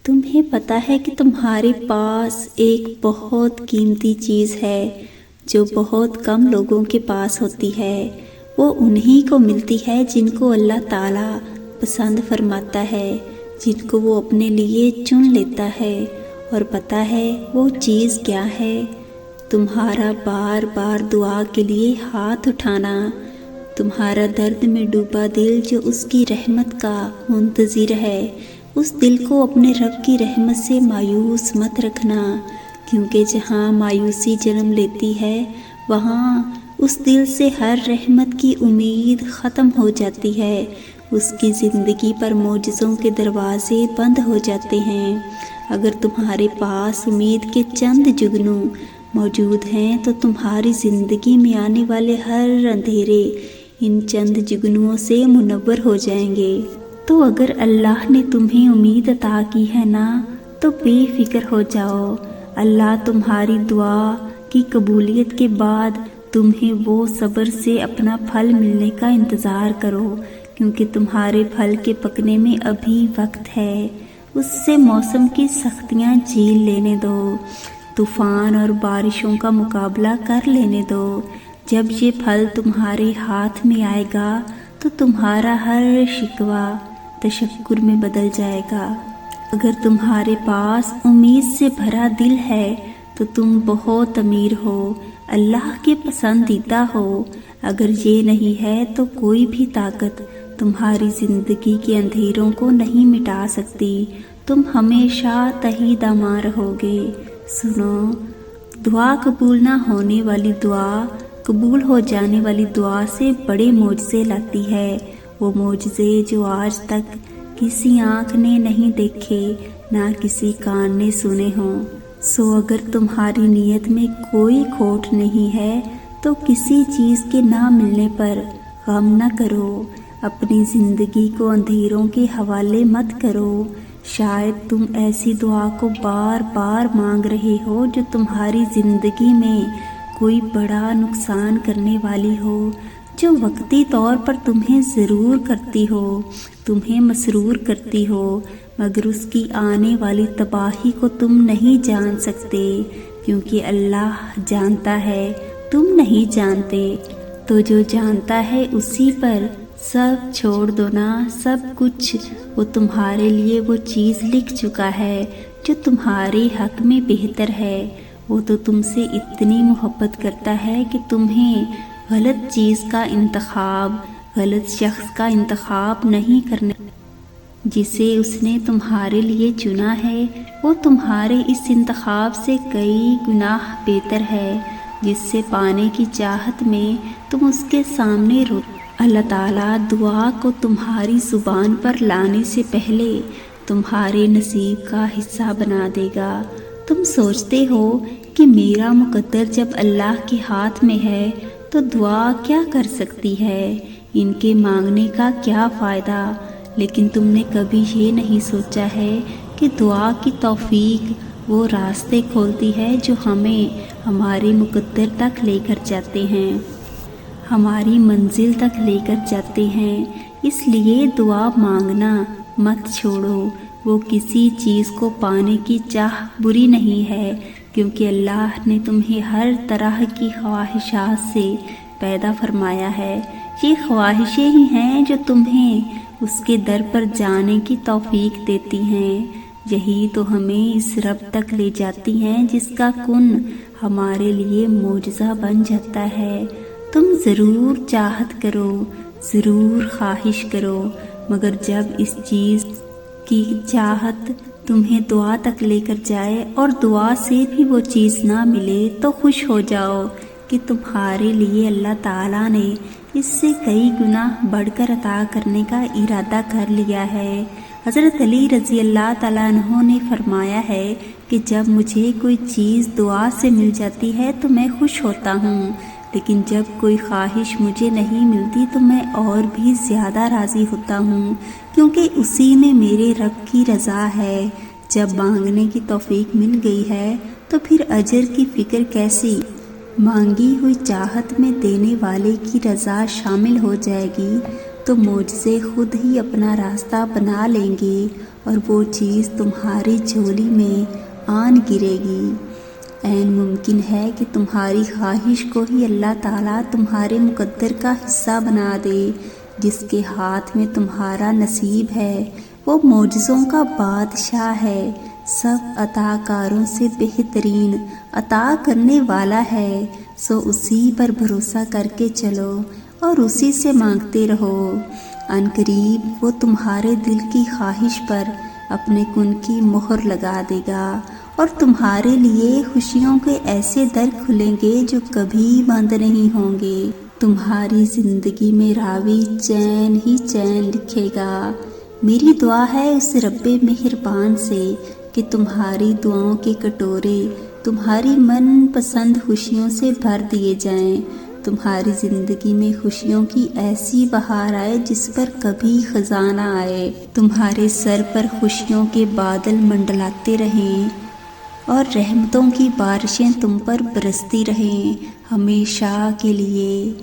تمہیں پتہ ہے کہ تمہارے پاس ایک بہت قیمتی چیز ہے جو بہت کم لوگوں کے پاس ہوتی ہے۔ وہ انہی کو ملتی ہے جن کو اللہ تعالیٰ پسند فرماتا ہے، جن کو وہ اپنے لیے چن لیتا ہے۔ اور پتہ ہے وہ چیز کیا ہے؟ تمہارا بار بار دعا کے لیے ہاتھ اٹھانا، تمہارا درد میں ڈوبا دل جو اس کی رحمت کا منتظر ہے۔ اس دل کو اپنے رب کی رحمت سے مایوس مت رکھنا، کیونکہ جہاں مایوسی جنم لیتی ہے وہاں اس دل سے ہر رحمت کی امید ختم ہو جاتی ہے۔ اس کی زندگی پر معجزوں کے دروازے بند ہو جاتے ہیں۔ اگر تمہارے پاس امید کے چند جگنوں موجود ہیں تو تمہاری زندگی میں آنے والے ہر اندھیرے ان چند جگنوں سے منور ہو جائیں گے۔ تو اگر اللہ نے تمہیں امید عطا کی ہے نا تو بے فکر ہو جاؤ۔ اللہ تمہاری دعا کی قبولیت کے بعد تمہیں وہ صبر سے اپنا پھل ملنے کا انتظار کرو، کیونکہ تمہارے پھل کے پکنے میں ابھی وقت ہے۔ اس سے موسم کی سختیاں جھیل لینے دو، طوفان اور بارشوں کا مقابلہ کر لینے دو۔ جب یہ پھل تمہارے ہاتھ میں آئے گا تو تمہارا ہر شکوہ تشکر میں بدل جائے گا۔ اگر تمہارے پاس امید سے بھرا دل ہے تو تم بہت امیر ہو، اللہ کے پسندیدہ ہو۔ اگر یہ نہیں ہے تو کوئی بھی طاقت تمہاری زندگی کے اندھیروں کو نہیں مٹا سکتی۔ تم ہمیشہ تہی دامان رہو گے۔ سنو، دعا قبول نہ ہونے والی دعا قبول ہو جانے والی دعا سے بڑے معجزے لاتی ہے، وہ معجزے جو آج تک کسی آنکھ نے نہیں دیکھے نہ کسی کان نے سنے ہوں۔ سو اگر تمہاری نیت میں کوئی کھوٹ نہیں ہے تو کسی چیز کے نہ ملنے پر غم نہ کرو، اپنی زندگی کو اندھیروں کے حوالے مت کرو۔ شاید تم ایسی دعا کو بار بار مانگ رہے ہو جو تمہاری زندگی میں کوئی بڑا نقصان کرنے والی ہو، جو وقتی طور پر تمہیں ضرور کرتی ہو، تمہیں مسرور کرتی ہو، مگر اس کی آنے والی تباہی کو تم نہیں جان سکتے، کیونکہ اللہ جانتا ہے، تم نہیں جانتے۔ تو جو جانتا ہے اسی پر سب چھوڑ دو نا، سب کچھ وہ تمہارے لیے وہ چیز لکھ چکا ہے جو تمہارے حق میں بہتر ہے۔ وہ تو تم سے اتنی محبت کرتا ہے کہ تمہیں غلط چیز کا انتخاب، غلط شخص کا انتخاب نہیں کرنے جسے اس نے تمہارے لیے چنا ہے۔ وہ تمہارے اس انتخاب سے کئی گناہ بہتر ہے، جس سے پانے کی چاہت میں تم اس کے سامنے رو۔ اللہ تعالیٰ دعا کو تمہاری زبان پر لانے سے پہلے تمہارے نصیب کا حصہ بنا دے گا۔ تم سوچتے ہو کہ میرا مقدر جب اللہ کے ہاتھ میں ہے تو دعا کیا کر سکتی ہے، ان کے مانگنے کا کیا فائدہ؟ لیکن تم نے کبھی یہ نہیں سوچا ہے کہ دعا کی توفیق وہ راستے کھولتی ہے جو ہمیں ہمارے مقدر تک لے کر جاتے ہیں، ہماری منزل تک لے کر جاتے ہیں۔ اس لیے دعا مانگنا مت چھوڑو۔ وہ کسی چیز کو پانے کی چاہ بری نہیں ہے، کیونکہ اللہ نے تمہیں ہر طرح کی خواہشات سے پیدا فرمایا ہے۔ یہ خواہشیں ہی ہیں جو تمہیں اس کے در پر جانے کی توفیق دیتی ہیں، یہی تو ہمیں اس رب تک لے جاتی ہیں جس کا کن ہمارے لیے معجزہ بن جاتا ہے۔ تم ضرور چاہت کرو، ضرور خواہش کرو، مگر جب اس چیز کی چاہت تمہیں دعا تک لے کر جائے اور دعا سے بھی وہ چیز نہ ملے تو خوش ہو جاؤ کہ تمہارے لیے اللہ تعالیٰ نے اس سے کئی گنا بڑھ کر عطا کرنے کا ارادہ کر لیا ہے۔ حضرت علی رضی اللہ تعالیٰ عنہ نے فرمایا ہے کہ جب مجھے کوئی چیز دعا سے مل جاتی ہے تو میں خوش ہوتا ہوں، لیکن جب کوئی خواہش مجھے نہیں ملتی تو میں اور بھی زیادہ راضی ہوتا ہوں، کیونکہ اسی میں میرے رب کی رضا ہے۔ جب مانگنے کی توفیق مل گئی ہے تو پھر اجر کی فکر کیسی؟ مانگی ہوئی چاہت میں دینے والے کی رضا شامل ہو جائے گی تو معجزے خود ہی اپنا راستہ بنا لیں گے اور وہ چیز تمہاری جھولی میں آن گرے گی۔ عین ممکن ہے کہ تمہاری خواہش کو ہی اللہ تعالیٰ تمہارے مقدر کا حصہ بنا دے۔ جس کے ہاتھ میں تمہارا نصیب ہے وہ معجزوں کا بادشاہ ہے، سب عطا کاروں سے بہترین عطا کرنے والا ہے۔ سو اسی پر بھروسہ کر کے چلو اور اسی سے مانگتے رہو۔ ان قریب وہ تمہارے دل کی خواہش پر اپنے کن کی مہر لگا دے گا اور تمہارے لیے خوشیوں کے ایسے در کھلیں گے جو کبھی بند نہیں ہوں گے۔ تمہاری زندگی میں راوی چین ہی چین لکھے گا۔ میری دعا ہے اس رب مہربان سے کہ تمہاری دعاؤں کے کٹورے تمہاری من پسند خوشیوں سے بھر دیے جائیں۔ تمہاری زندگی میں خوشیوں کی ایسی بہار آئے جس پر کبھی خزاں نہ آئے۔ تمہارے سر پر خوشیوں کے بادل منڈلاتے رہیں اور رحمتوں کی بارشیں تم پر برستی رہیں ہمیشہ کے لیے۔